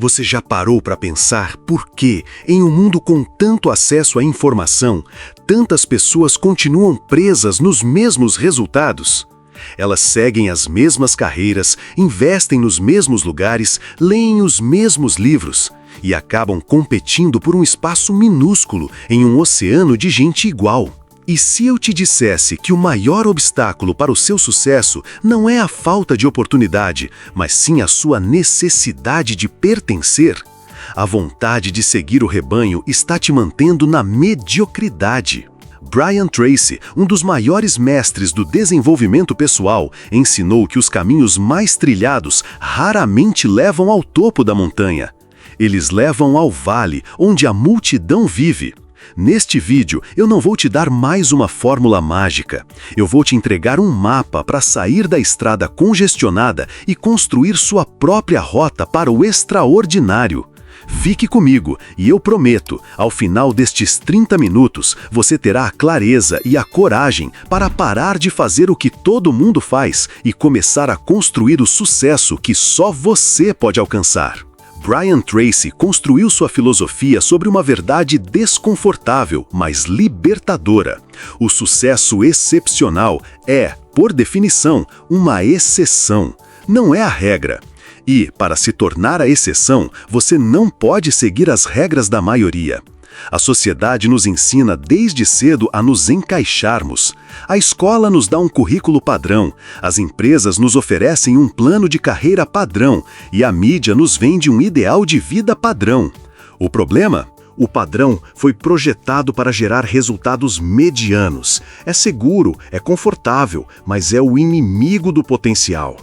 Você já parou para pensar por que, em um mundo com tanto acesso à informação, tantas pessoas continuam presas nos mesmos resultados? Elas seguem as mesmas carreiras, investem nos mesmos lugares, leem os mesmos livros e acabam competindo por um espaço minúsculo em um oceano de gente igual. E se eu te dissesse que o maior obstáculo para o seu sucesso não é a falta de oportunidade, mas sim a sua necessidade de pertencer? A vontade de seguir o rebanho está te mantendo na mediocridade. Brian Tracy, um dos maiores mestres do desenvolvimento pessoal, ensinou que os caminhos mais trilhados raramente levam ao topo da montanha. Eles levam ao vale, onde a multidão vive. Neste vídeo, eu não vou te dar mais uma fórmula mágica. Eu vou te entregar um mapa para sair da estrada congestionada e construir sua própria rota para o extraordinário. Fique comigo e eu prometo, ao final destes 30 minutos, você terá a clareza e a coragem para parar de fazer o que todo mundo faz e começar a construir o sucesso que só você pode alcançar. Brian Tracy construiu sua filosofia sobre uma verdade desconfortável, mas libertadora. O sucesso excepcional é, por definição, uma exceção, não é a regra. E, para se tornar a exceção, você não pode seguir as regras da maioria. A sociedade nos ensina desde cedo a nos encaixarmos. A escola nos dá um currículo padrão, as empresas nos oferecem um plano de carreira padrão e a mídia nos vende um ideal de vida padrão. O problema? O padrão foi projetado para gerar resultados medianos. É seguro, é confortável, mas é o inimigo do potencial.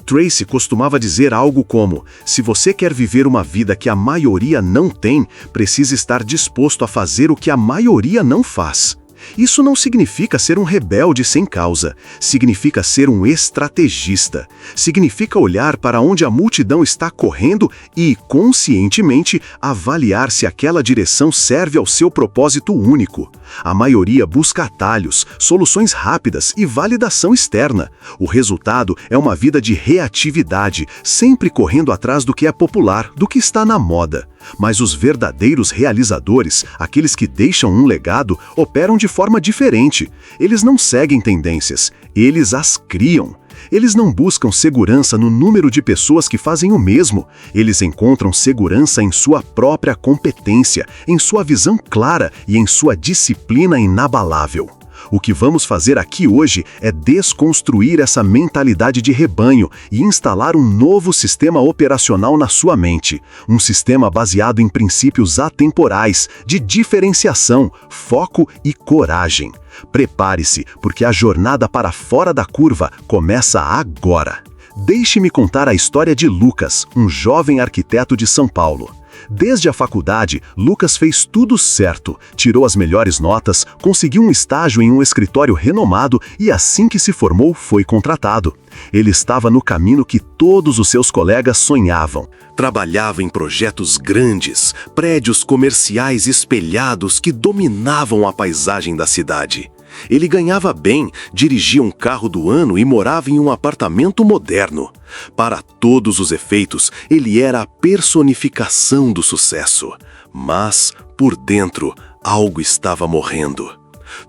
Tracy costumava dizer algo como: se você quer viver uma vida que a maioria não tem, precisa estar disposto a fazer o que a maioria não faz. Isso não significa ser um rebelde sem causa, significa ser um estrategista. Significa olhar para onde a multidão está correndo e, conscientemente, avaliar se aquela direção serve ao seu propósito único. A maioria busca atalhos, soluções rápidas e validação externa. O resultado é uma vida de reatividade, sempre correndo atrás do que é popular, do que está na moda. Mas os verdadeiros realizadores, aqueles que deixam um legado, operam de forma diferente. Eles não seguem tendências, eles as criam. Eles não buscam segurança no número de pessoas que fazem o mesmo. Eles encontram segurança em sua própria competência, em sua visão clara e em sua disciplina inabalável. O que vamos fazer aqui hoje é desconstruir essa mentalidade de rebanho e instalar um novo sistema operacional na sua mente. Um sistema baseado em princípios atemporais, de diferenciação, foco e coragem. Prepare-se, porque a jornada para fora da curva começa agora. Deixe-me contar a história de Lucas, um jovem arquiteto de São Paulo. Desde a faculdade, Lucas fez tudo certo, tirou as melhores notas, conseguiu um estágio em um escritório renomado e assim que se formou foi contratado. Ele estava no caminho que todos os seus colegas sonhavam. Trabalhava em projetos grandes, prédios comerciais espelhados que dominavam a paisagem da cidade. Ele ganhava bem, dirigia um carro do ano e morava em um apartamento moderno. Para todos os efeitos, ele era a personificação do sucesso. Mas, por dentro, algo estava morrendo.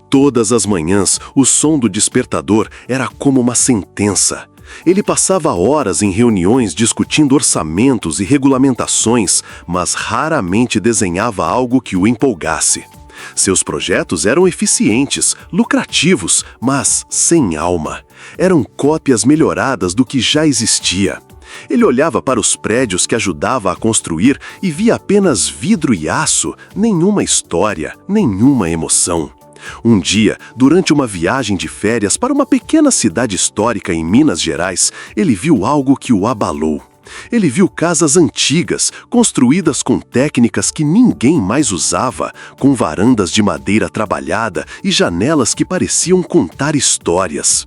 Todas as manhãs, o som do despertador era como uma sentença. Ele passava horas em reuniões discutindo orçamentos e regulamentações, mas raramente desenhava algo que o empolgasse. Seus projetos eram eficientes, lucrativos, mas sem alma. Eram cópias melhoradas do que já existia. Ele olhava para os prédios que ajudava a construir e via apenas vidro e aço, nenhuma história, nenhuma emoção. Um dia, durante uma viagem de férias para uma pequena cidade histórica em Minas Gerais, ele viu algo que o abalou. Ele viu casas antigas, construídas com técnicas que ninguém mais usava, com varandas de madeira trabalhada e janelas que pareciam contar histórias.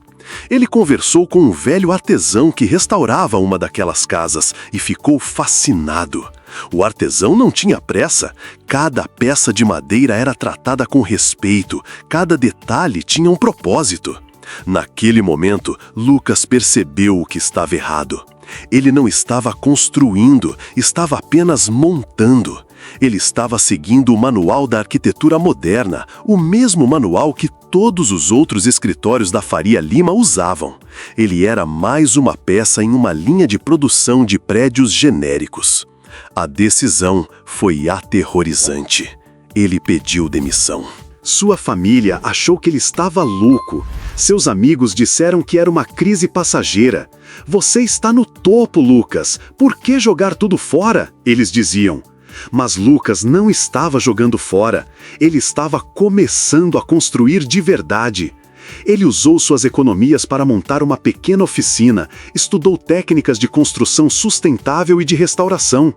Ele conversou com um velho artesão que restaurava uma daquelas casas e ficou fascinado. O artesão não tinha pressa. Cada peça de madeira era tratada com respeito, cada detalhe tinha um propósito. Naquele momento, Lucas percebeu o que estava errado. Ele não estava construindo, estava apenas montando. Ele estava seguindo o manual da arquitetura moderna, o mesmo manual que todos os outros escritórios da Faria Lima usavam. Ele era mais uma peça em uma linha de produção de prédios genéricos. A decisão foi aterrorizante. Ele pediu demissão. Sua família achou que ele estava louco. Seus amigos disseram que era uma crise passageira. Você está no topo, Lucas. Por que jogar tudo fora? Eles diziam. Mas Lucas não estava jogando fora. Ele estava começando a construir de verdade. Ele usou suas economias para montar uma pequena oficina, estudou técnicas de construção sustentável e de restauração.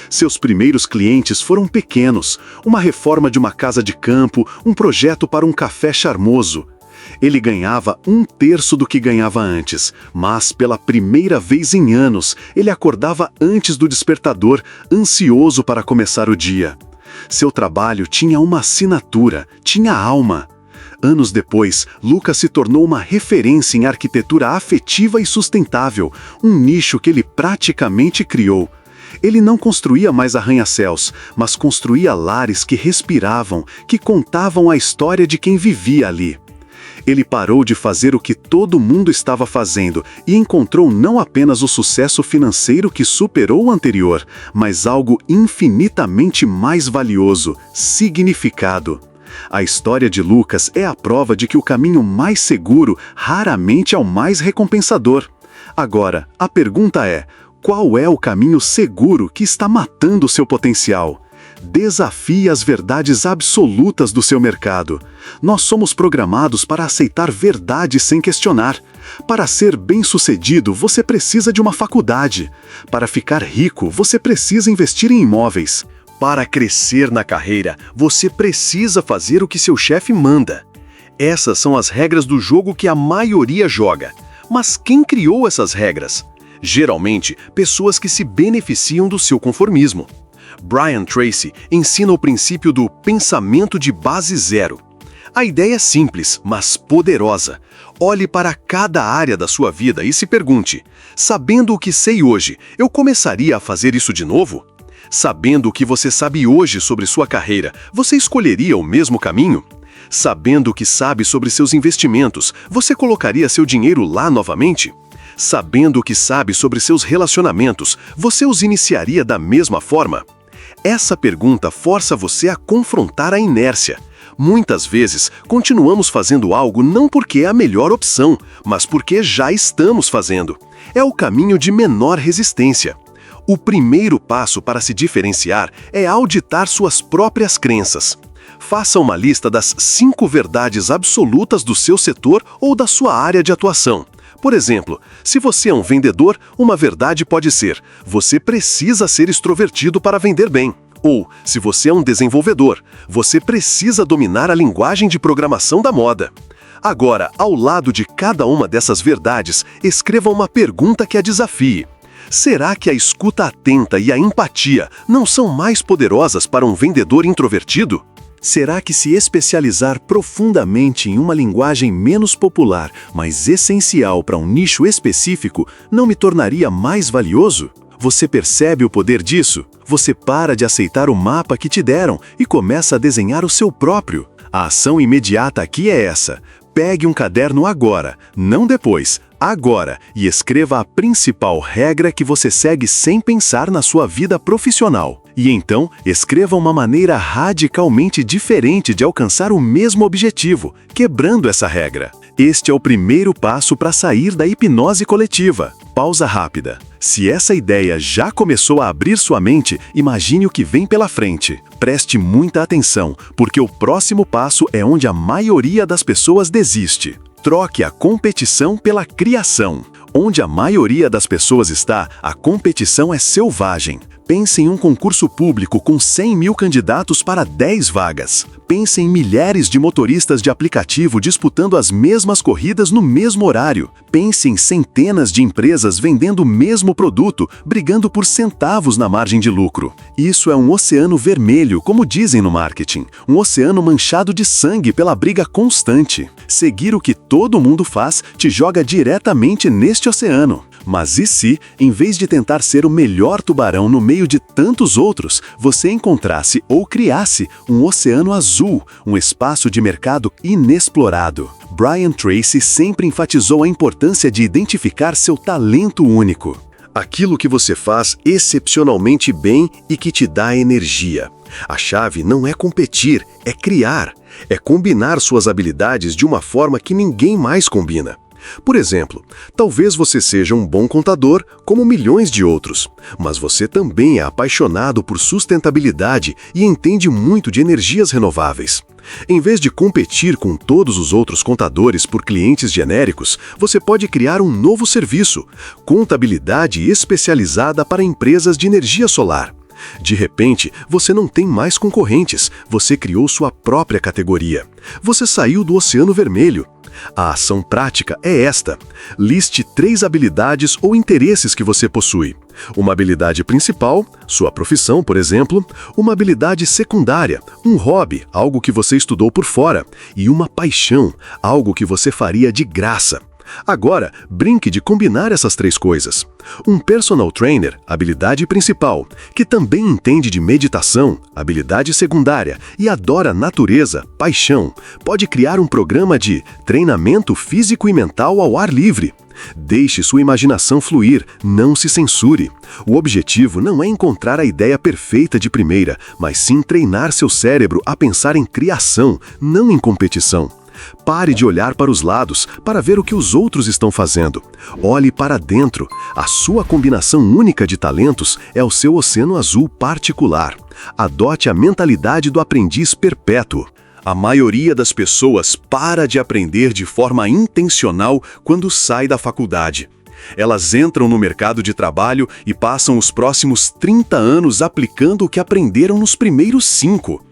Seus primeiros clientes foram pequenos, uma reforma de uma casa de campo, um projeto para um café charmoso. Ele ganhava 1/3 do que ganhava antes, mas pela primeira vez em anos, ele acordava antes do despertador, ansioso para começar o dia. Seu trabalho tinha uma assinatura, tinha alma. Anos depois, Lucas se tornou uma referência em arquitetura afetiva e sustentável, um nicho que ele praticamente criou. Ele não construía mais arranha-céus, mas construía lares que respiravam, que contavam a história de quem vivia ali. Ele parou de fazer o que todo mundo estava fazendo e encontrou não apenas o sucesso financeiro que superou o anterior, mas algo infinitamente mais valioso: significado. A história de Lucas é a prova de que o caminho mais seguro raramente é o mais recompensador. Agora, a pergunta é: qual é o caminho seguro que está matando seu potencial? Desafie as verdades absolutas do seu mercado. Nós somos programados para aceitar verdades sem questionar. Para ser bem-sucedido, você precisa de uma faculdade. Para ficar rico, você precisa investir em imóveis. Para crescer na carreira, você precisa fazer o que seu chefe manda. Essas são as regras do jogo que a maioria joga. Mas quem criou essas regras? Geralmente, pessoas que se beneficiam do seu conformismo. Brian Tracy ensina o princípio do pensamento de base zero. A ideia é simples, mas poderosa. Olhe para cada área da sua vida e se pergunte: sabendo o que sei hoje, eu começaria a fazer isso de novo? Sabendo o que você sabe hoje sobre sua carreira, você escolheria o mesmo caminho? Sabendo o que sabe sobre seus investimentos, você colocaria seu dinheiro lá novamente? Sabendo o que sabe sobre seus relacionamentos, você os iniciaria da mesma forma? Essa pergunta força você a confrontar a inércia. Muitas vezes, continuamos fazendo algo não porque é a melhor opção, mas porque já estamos fazendo. É o caminho de menor resistência. O primeiro passo para se diferenciar é auditar suas próprias crenças. Faça uma lista das 5 verdades absolutas do seu setor ou da sua área de atuação. Por exemplo, se você é um vendedor, uma verdade pode ser: você precisa ser extrovertido para vender bem. Ou, se você é um desenvolvedor, você precisa dominar a linguagem de programação da moda. Agora, ao lado de cada uma dessas verdades, escreva uma pergunta que a desafie. Será que a escuta atenta e a empatia não são mais poderosas para um vendedor introvertido? Será que se especializar profundamente em uma linguagem menos popular, mas essencial para um nicho específico, não me tornaria mais valioso? Você percebe o poder disso? Você para de aceitar o mapa que te deram e começa a desenhar o seu próprio. A ação imediata aqui é essa: pegue um caderno agora, não depois, agora, e escreva a principal regra que você segue sem pensar na sua vida profissional. E então, escreva uma maneira radicalmente diferente de alcançar o mesmo objetivo, quebrando essa regra. Este é o primeiro passo para sair da hipnose coletiva. Pausa rápida. Se essa ideia já começou a abrir sua mente, imagine o que vem pela frente. Preste muita atenção, porque o próximo passo é onde a maioria das pessoas desiste. Troque a competição pela criação. Onde a maioria das pessoas está, a competição é selvagem. Pense em um concurso público com 100 mil candidatos para 10 vagas. Pense em milhares de motoristas de aplicativo disputando as mesmas corridas no mesmo horário. Pense em centenas de empresas vendendo o mesmo produto, brigando por centavos na margem de lucro. Isso é um oceano vermelho, como dizem no marketing. Um oceano manchado de sangue pela briga constante. Seguir o que todo mundo faz te joga diretamente neste oceano. Mas e se, em vez de tentar ser o melhor tubarão no meio de tantos outros, você encontrasse ou criasse um oceano azul, um espaço de mercado inexplorado? Brian Tracy sempre enfatizou a importância de identificar seu talento único. Aquilo que você faz excepcionalmente bem e que te dá energia. A chave não é competir, é criar. É combinar suas habilidades de uma forma que ninguém mais combina. Por exemplo, talvez você seja um bom contador, como milhões de outros, mas você também é apaixonado por sustentabilidade e entende muito de energias renováveis. Em vez de competir com todos os outros contadores por clientes genéricos, você pode criar um novo serviço, contabilidade especializada para empresas de energia solar. De repente, você não tem mais concorrentes, você criou sua própria categoria. Você saiu do Oceano Vermelho. A ação prática é esta. Liste 3 habilidades ou interesses que você possui. Uma habilidade principal, sua profissão, por exemplo, uma habilidade secundária, um hobby, algo que você estudou por fora, e uma paixão, algo que você faria de graça. Agora, brinque de combinar essas 3 coisas. Um personal trainer, habilidade principal, que também entende de meditação, habilidade secundária, e adora natureza, paixão, pode criar um programa de treinamento físico e mental ao ar livre. Deixe sua imaginação fluir, não se censure. O objetivo não é encontrar a ideia perfeita de primeira, mas sim treinar seu cérebro a pensar em criação, não em competição. Pare de olhar para os lados, para ver o que os outros estão fazendo. Olhe para dentro. A sua combinação única de talentos é o seu oceano azul particular. Adote a mentalidade do aprendiz perpétuo. A maioria das pessoas para de aprender de forma intencional quando sai da faculdade. Elas entram no mercado de trabalho e passam os próximos 30 anos aplicando o que aprenderam nos primeiros 5.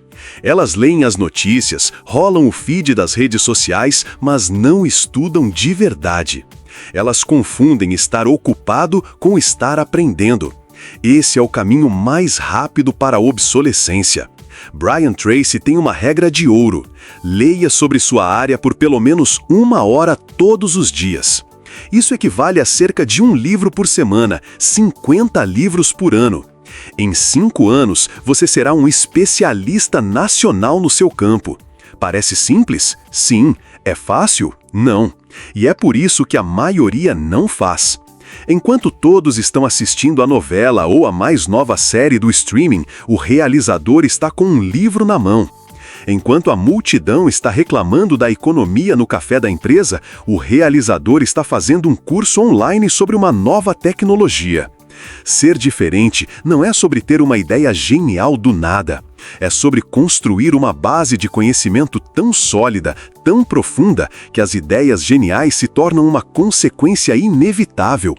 Elas leem as notícias, rolam o feed das redes sociais, mas não estudam de verdade. Elas confundem estar ocupado com estar aprendendo. Esse é o caminho mais rápido para a obsolescência. Brian Tracy tem uma regra de ouro. Leia sobre sua área por pelo menos 1 hora todos os dias. Isso equivale a cerca de 1 livro por semana, 50 livros por ano. Em 5 anos, você será um especialista nacional no seu campo. Parece simples? Sim. É fácil? Não. E é por isso que a maioria não faz. Enquanto todos estão assistindo a novela ou a mais nova série do streaming, o realizador está com um livro na mão. Enquanto a multidão está reclamando da economia no café da empresa, o realizador está fazendo um curso online sobre uma nova tecnologia. Ser diferente não é sobre ter uma ideia genial do nada. É sobre construir uma base de conhecimento tão sólida, tão profunda, que as ideias geniais se tornam uma consequência inevitável.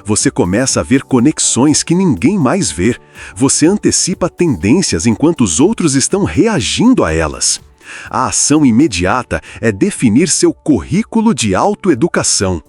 Você começa a ver conexões que ninguém mais vê. Você antecipa tendências enquanto os outros estão reagindo a elas. A ação imediata é definir seu currículo de autoeducação.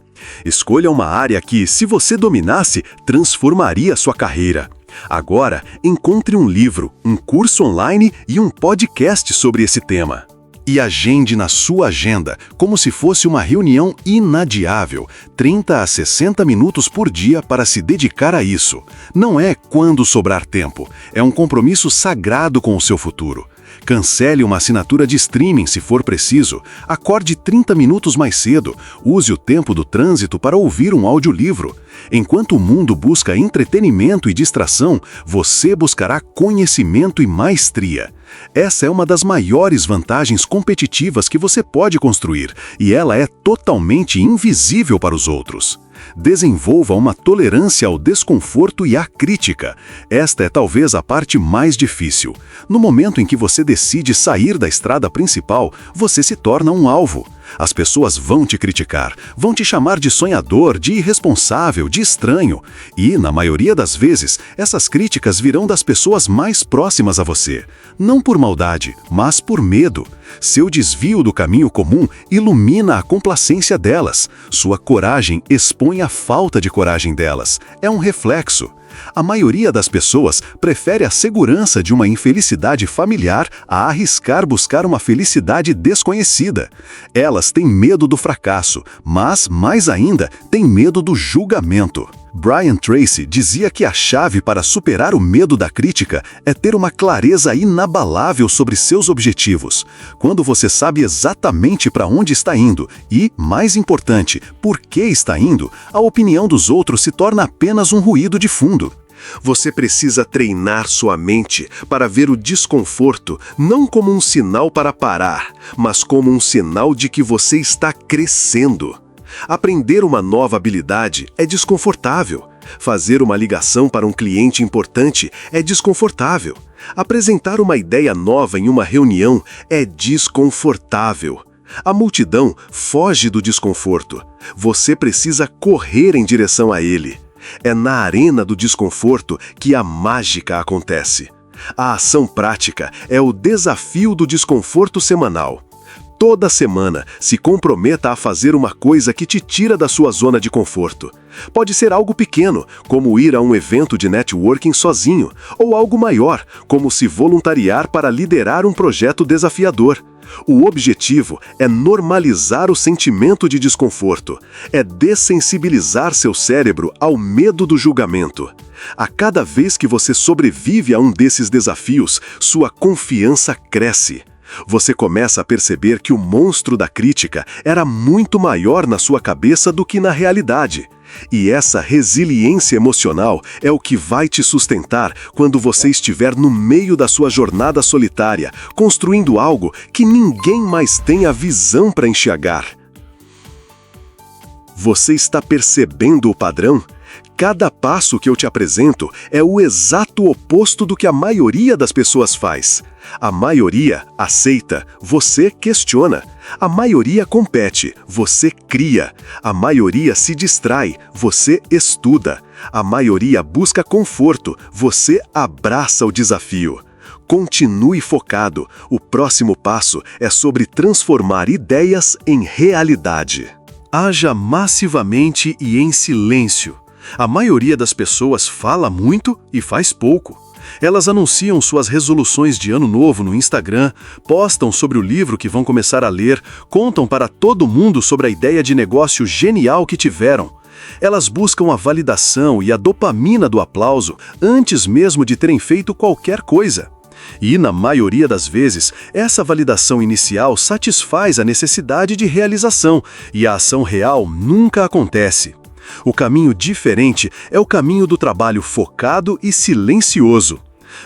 Escolha uma área que, se você dominasse, transformaria sua carreira. Agora, encontre um livro, um curso online e um podcast sobre esse tema. E agende na sua agenda, como se fosse uma reunião inadiável, 30 a 60 minutos por dia para se dedicar a isso. Não é quando sobrar tempo, é um compromisso sagrado com o seu futuro. Cancele uma assinatura de streaming se for preciso, acorde 30 minutos mais cedo, use o tempo do trânsito para ouvir um audiolivro. Enquanto o mundo busca entretenimento e distração, você buscará conhecimento e maestria. Essa é uma das maiores vantagens competitivas que você pode construir, e ela é totalmente invisível para os outros. Desenvolva uma tolerância ao desconforto e à crítica. Esta é talvez a parte mais difícil. No momento em que você decide sair da estrada principal, você se torna um alvo. As pessoas vão te criticar, vão te chamar de sonhador, de irresponsável, de estranho. E, na maioria das vezes, essas críticas virão das pessoas mais próximas a você. Não por maldade, mas por medo. Seu desvio do caminho comum ilumina a complacência delas. Sua coragem expõe a falta de coragem delas. É um reflexo. A maioria das pessoas prefere a segurança de uma infelicidade familiar a arriscar buscar uma felicidade desconhecida. Elas têm medo do fracasso, mas, mais ainda, têm medo do julgamento. Brian Tracy dizia que a chave para superar o medo da crítica é ter uma clareza inabalável sobre seus objetivos. Quando você sabe exatamente para onde está indo e, mais importante, por que está indo, a opinião dos outros se torna apenas um ruído de fundo. Você precisa treinar sua mente para ver o desconforto não como um sinal para parar, mas como um sinal de que você está crescendo. Aprender uma nova habilidade é desconfortável. Fazer uma ligação para um cliente importante é desconfortável. Apresentar uma ideia nova em uma reunião é desconfortável. A multidão foge do desconforto. Você precisa correr em direção a ele. É na arena do desconforto que a mágica acontece. A ação prática é o desafio do desconforto semanal. Toda semana, se comprometa a fazer uma coisa que te tira da sua zona de conforto. Pode ser algo pequeno, como ir a um evento de networking sozinho, ou algo maior, como se voluntariar para liderar um projeto desafiador. O objetivo é normalizar o sentimento de desconforto, é dessensibilizar seu cérebro ao medo do julgamento. A cada vez que você sobrevive a um desses desafios, sua confiança cresce. Você começa a perceber que o monstro da crítica era muito maior na sua cabeça do que na realidade. E essa resiliência emocional é o que vai te sustentar quando você estiver no meio da sua jornada solitária, construindo algo que ninguém mais tem a visão para enxergar. Você está percebendo o padrão? Cada passo que eu te apresento é o exato oposto do que a maioria das pessoas faz. A maioria aceita, você questiona. A maioria compete, você cria. A maioria se distrai, você estuda. A maioria busca conforto, você abraça o desafio. Continue focado. O próximo passo é sobre transformar ideias em realidade. Haja massivamente e em silêncio. A maioria das pessoas fala muito e faz pouco. Elas anunciam suas resoluções de ano novo no Instagram, postam sobre o livro que vão começar a ler, contam para todo mundo sobre a ideia de negócio genial que tiveram. Elas buscam a validação e a dopamina do aplauso antes mesmo de terem feito qualquer coisa. E, na maioria das vezes, essa validação inicial satisfaz a necessidade de realização e a ação real nunca acontece. O caminho diferente é o caminho do trabalho focado e silencioso.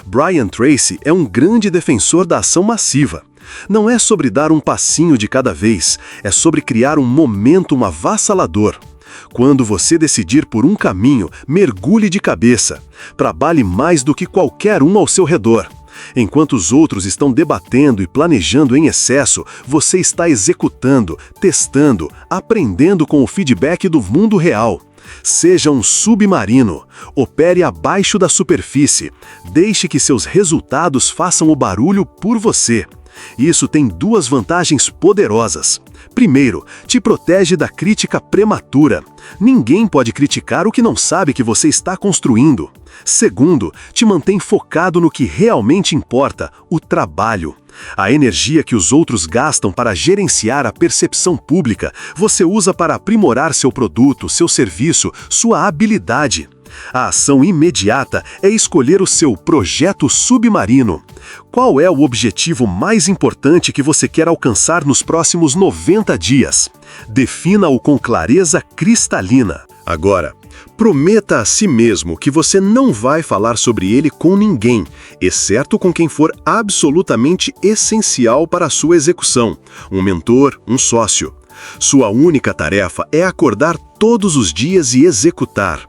Brian Tracy é um grande defensor da ação massiva. Não é sobre dar um passinho de cada vez, é sobre criar um momentum avassalador. Quando você decidir por um caminho, mergulhe de cabeça. Trabalhe mais do que qualquer um ao seu redor. Enquanto os outros estão debatendo e planejando em excesso, você está executando, testando, aprendendo com o feedback do mundo real. Seja um submarino. Opere abaixo da superfície. Deixe que seus resultados façam o barulho por você. Isso tem duas vantagens poderosas. Primeiro, te protege da crítica prematura. Ninguém pode criticar o que não sabe que você está construindo. Segundo, te mantém focado no que realmente importa, o trabalho. A energia que os outros gastam para gerenciar a percepção pública, você usa para aprimorar seu produto, seu serviço, sua habilidade. A ação imediata é escolher o seu projeto submarino. Qual é o objetivo mais importante que você quer alcançar nos próximos 90 dias? Defina-o com clareza cristalina. Agora, prometa a si mesmo que você não vai falar sobre ele com ninguém, exceto com quem for absolutamente essencial para a sua execução, um mentor, um sócio. Sua única tarefa é acordar todos os dias e executar.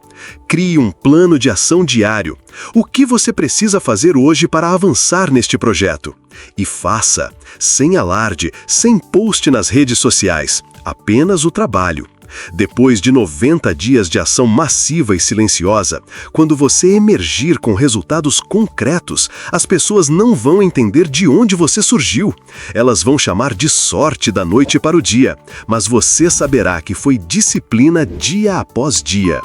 Crie um plano de ação diário. O que você precisa fazer hoje para avançar neste projeto? E faça, sem alarde, sem post nas redes sociais, apenas o trabalho. Depois de 90 dias de ação massiva e silenciosa, quando você emergir com resultados concretos, as pessoas não vão entender de onde você surgiu. Elas vão chamar de sorte da noite para o dia, mas você saberá que foi disciplina dia após dia.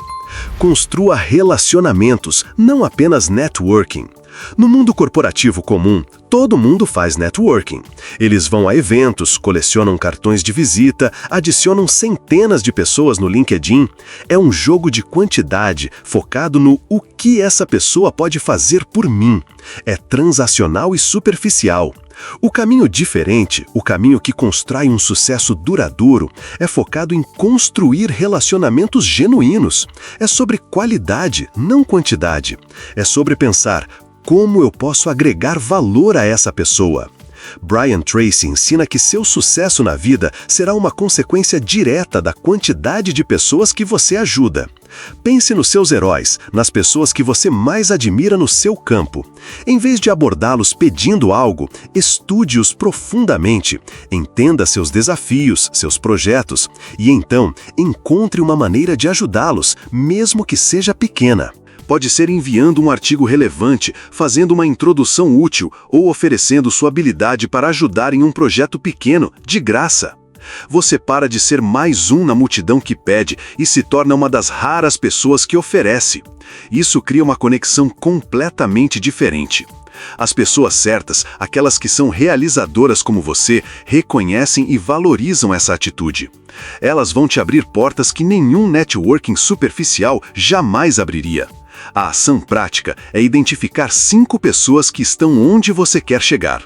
Construa relacionamentos, não apenas networking. No mundo corporativo comum, todo mundo faz networking. Eles vão a eventos, colecionam cartões de visita, adicionam centenas de pessoas no LinkedIn. É um jogo de quantidade, focado no o que essa pessoa pode fazer por mim. É transacional e superficial. O caminho diferente, o caminho que constrói um sucesso duradouro, é focado em construir relacionamentos genuínos. É sobre qualidade, não quantidade. É sobre pensar: como eu posso agregar valor a essa pessoa? Brian Tracy ensina que seu sucesso na vida será uma consequência direta da quantidade de pessoas que você ajuda. Pense nos seus heróis, nas pessoas que você mais admira no seu campo. Em vez de abordá-los pedindo algo, estude-os profundamente, entenda seus desafios, seus projetos, e então encontre uma maneira de ajudá-los, mesmo que seja pequena. Pode ser enviando um artigo relevante, fazendo uma introdução útil ou oferecendo sua habilidade para ajudar em um projeto pequeno, de graça. Você para de ser mais um na multidão que pede e se torna uma das raras pessoas que oferece. Isso cria uma conexão completamente diferente. As pessoas certas, aquelas que são realizadoras como você, reconhecem e valorizam essa atitude. Elas vão te abrir portas que nenhum networking superficial jamais abriria. A ação prática é identificar 5 pessoas que estão onde você quer chegar.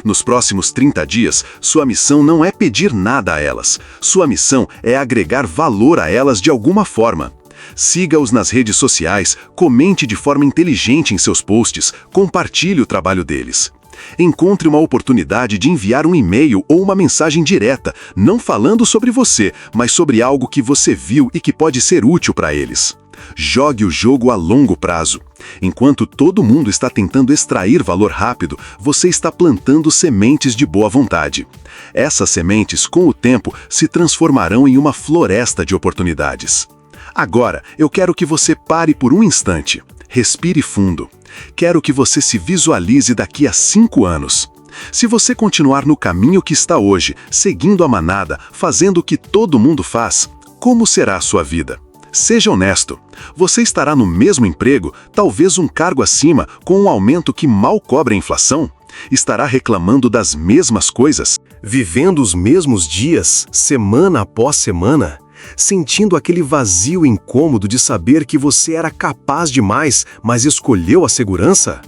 Nos próximos 30 dias, sua missão não é pedir nada a elas. Sua missão é agregar valor a elas de alguma forma. Siga-os nas redes sociais, comente de forma inteligente em seus posts, compartilhe o trabalho deles. Encontre uma oportunidade de enviar um e-mail ou uma mensagem direta, não falando sobre você, mas sobre algo que você viu e que pode ser útil para eles. Jogue o jogo a longo prazo. Enquanto todo mundo está tentando extrair valor rápido, você está plantando sementes de boa vontade. Essas sementes, com o tempo, se transformarão em uma floresta de oportunidades. Agora, eu quero que você pare por um instante. Respire fundo. Quero que você se visualize daqui a 5 anos. Se você continuar no caminho que está hoje, seguindo a manada, fazendo o que todo mundo faz, como será a sua vida? Seja honesto. Você estará no mesmo emprego, talvez um cargo acima, com um aumento que mal cobre a inflação? Estará reclamando das mesmas coisas? Vivendo os mesmos dias, semana após semana? Sentindo aquele vazio incômodo de saber que você era capaz de mais, mas escolheu a segurança?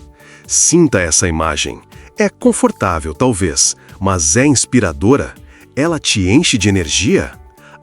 Sinta essa imagem. É confortável, talvez, mas é inspiradora? Ela te enche de energia?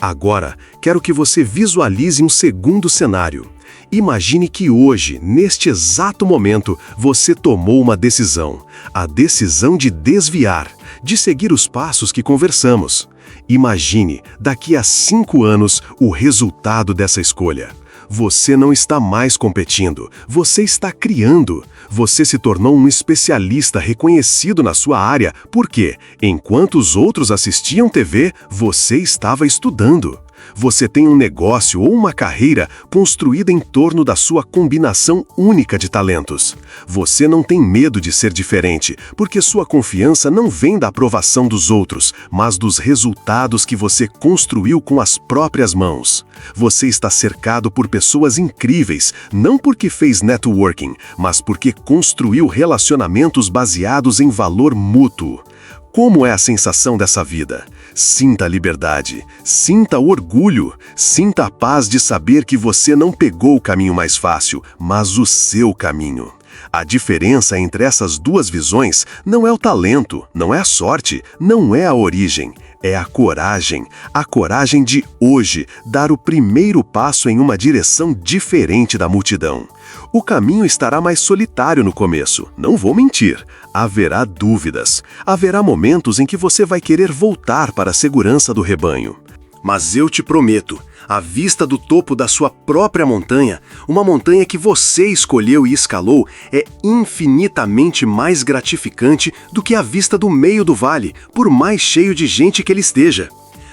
Agora, quero que você visualize um segundo cenário. Imagine que hoje, neste exato momento, você tomou uma decisão. A decisão de desviar, de seguir os passos que conversamos. Imagine, daqui a 5 anos, o resultado dessa escolha. Você não está mais competindo, você está criando. Você se tornou um especialista reconhecido na sua área, porque, enquanto os outros assistiam TV, você estava estudando. Você tem um negócio ou uma carreira construída em torno da sua combinação única de talentos. Você não tem medo de ser diferente, porque sua confiança não vem da aprovação dos outros, mas dos resultados que você construiu com as próprias mãos. Você está cercado por pessoas incríveis, não porque fez networking, mas porque construiu relacionamentos baseados em valor mútuo. Como é a sensação dessa vida? Sinta a liberdade, sinta o orgulho, sinta a paz de saber que você não pegou o caminho mais fácil, mas o seu caminho. A diferença entre essas duas visões não é o talento, não é a sorte, não é a origem, é a coragem de hoje dar o primeiro passo em uma direção diferente da multidão. O caminho estará mais solitário no começo, não vou mentir. Haverá dúvidas, haverá momentos em que você vai querer voltar para a segurança do rebanho. Mas eu te prometo, a vista do topo da sua própria montanha, uma montanha que você escolheu e escalou, é infinitamente mais gratificante do que a vista do meio do vale, por mais cheio de gente que ele esteja.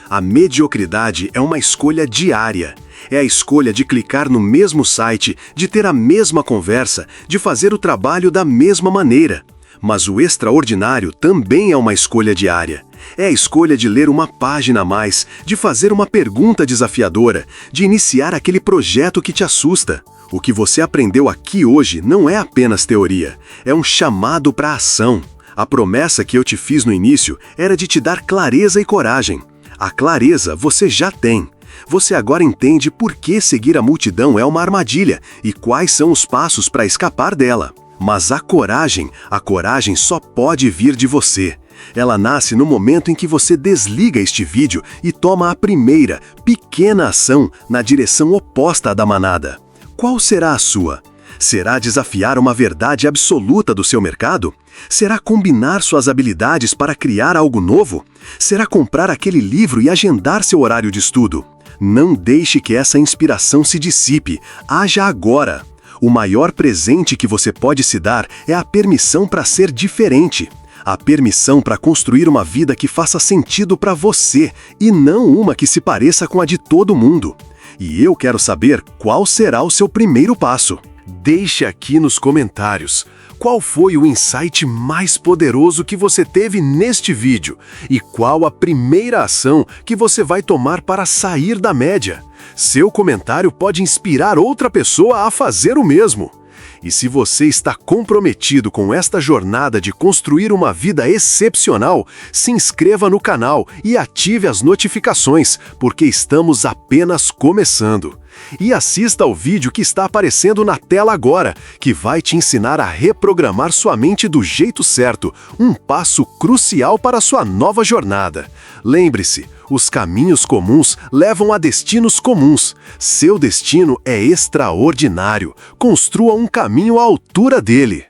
A mediocridade é uma escolha diária. É a escolha de clicar no mesmo site, de ter a mesma conversa, de fazer o trabalho da mesma maneira. Mas o extraordinário também é uma escolha diária. É a escolha de ler uma página a mais, de fazer uma pergunta desafiadora, de iniciar aquele projeto que te assusta. O que você aprendeu aqui hoje não é apenas teoria, é um chamado para a ação. A promessa que eu te fiz no início era de te dar clareza e coragem. A clareza você já tem. Você agora entende por que seguir a multidão é uma armadilha e quais são os passos para escapar dela. Mas a coragem só pode vir de você. Ela nasce no momento em que você desliga este vídeo e toma a primeira, pequena ação na direção oposta à da manada. Qual será a sua? Será desafiar uma verdade absoluta do seu mercado? Será combinar suas habilidades para criar algo novo? Será comprar aquele livro e agendar seu horário de estudo? Não deixe que essa inspiração se dissipe. Haja agora. O maior presente que você pode se dar é a permissão para ser diferente. A permissão para construir uma vida que faça sentido para você e não uma que se pareça com a de todo mundo. E eu quero saber qual será o seu primeiro passo. Deixe aqui nos comentários qual foi o insight mais poderoso que você teve neste vídeo e qual a primeira ação que você vai tomar para sair da média. Seu comentário pode inspirar outra pessoa a fazer o mesmo. E se você está comprometido com esta jornada de construir uma vida excepcional, se inscreva no canal e ative as notificações, porque estamos apenas começando. E assista ao vídeo que está aparecendo na tela agora, que vai te ensinar a reprogramar sua mente do jeito certo, um passo crucial para a sua nova jornada. Lembre-se, os caminhos comuns levam a destinos comuns. Seu destino é extraordinário. Construa um caminho à altura dele.